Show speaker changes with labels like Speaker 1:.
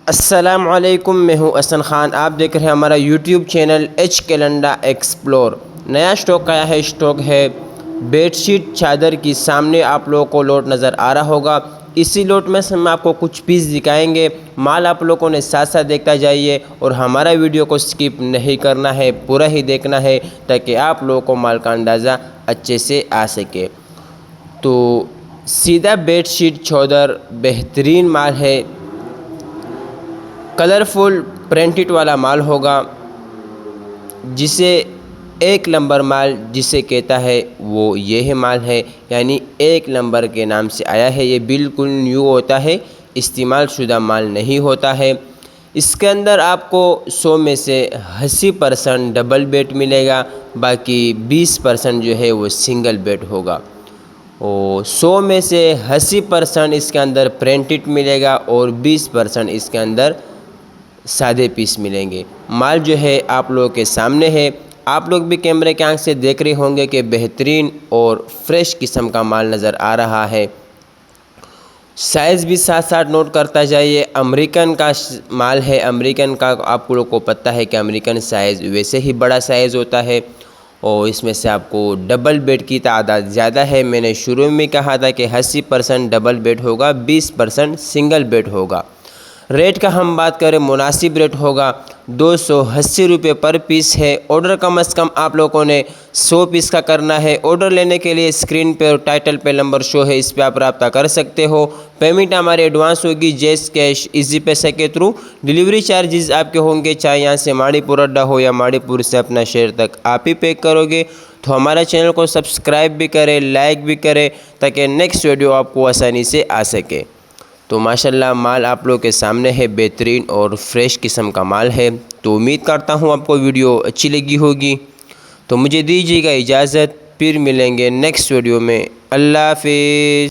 Speaker 1: अस्सलामुअलैकुम, मैं हूं अहसन ख़ान। आप देख रहे हैं हमारा यूट्यूब चैनल एच कैलेंडा एक्सप्लोर। नया स्टॉक आया है। स्टॉक है बेडशीट चादर की। सामने आप लोगों को लोट नज़र आ रहा होगा। इसी लोट में से हम आपको कुछ पीस दिखाएंगे। माल आप लोगों ने साथ साथ देखता जाइए और हमारा वीडियो को स्किप नहीं करना है, पूरा ही देखना है ताकि आप लोगों को माल का अंदाज़ा अच्छे से आ सके। तो सीधा बेडशीट चादर बेहतरीन माल है। कलरफुल प्रिंटेड वाला माल होगा, जिसे एक नंबर माल जिसे कहता है वो ये है माल है, यानी एक नंबर के नाम से आया है। ये बिल्कुल न्यू होता है, इस्तेमाल शुदा माल नहीं होता है। इसके अंदर आपको 100 में से 80% डबल बेड मिलेगा, बाकी 20% जो है वो सिंगल बेड होगा। और 100 में से 80% इसके अंदर प्रिंटेड मिलेगा और 20% इसके अंदर सादे पीस मिलेंगे। माल जो है आप लोगों के सामने है। आप लोग भी कैमरे के आंख से देख रहे होंगे कि बेहतरीन और फ्रेश किस्म का माल नज़र आ रहा है। साइज़ भी साथ साथ नोट करता जाइए। अमेरिकन का माल है। अमेरिकन का आप लोग को पता है कि अमेरिकन साइज़ वैसे ही बड़ा साइज़ होता है और इसमें से आपको डबल बेड की तादाद ज़्यादा है। मैंने शुरू में कहा था कि 80% डबल बेड होगा, 20% सिंगल बेड होगा। रेट का हम बात करें, मुनासिब रेट होगा। 280 रुपये पर पीस है। ऑर्डर कम से कम आप लोगों ने 100 पीस का करना है। ऑर्डर लेने के लिए स्क्रीन पे और टाइटल पे नंबर शो है, इस पे आप रब्ता कर सकते हो। पेमेंट हमारी एडवांस होगी, जैस कैश, इजी पैसे के थ्रू। डिलीवरी चार्जेस आपके होंगे, चाहे यहाँ से माड़ीपुर अड्डा हो या माड़ीपुर से अपना शहर तक आप ही पे करोगे। तो हमारे चैनल को सब्सक्राइब भी करें, लाइक भी करें, ताकि नेक्स्ट वीडियो आपको आसानी से आ सके। तो माशाल्लाह माल आप लोग के सामने है, बेहतरीन और फ्रेश किस्म का माल है। तो उम्मीद करता हूँ आपको वीडियो अच्छी लगी होगी। तो मुझे दीजिएगा इजाज़त, फिर मिलेंगे नेक्स्ट वीडियो में। अल्लाह हाफिज़।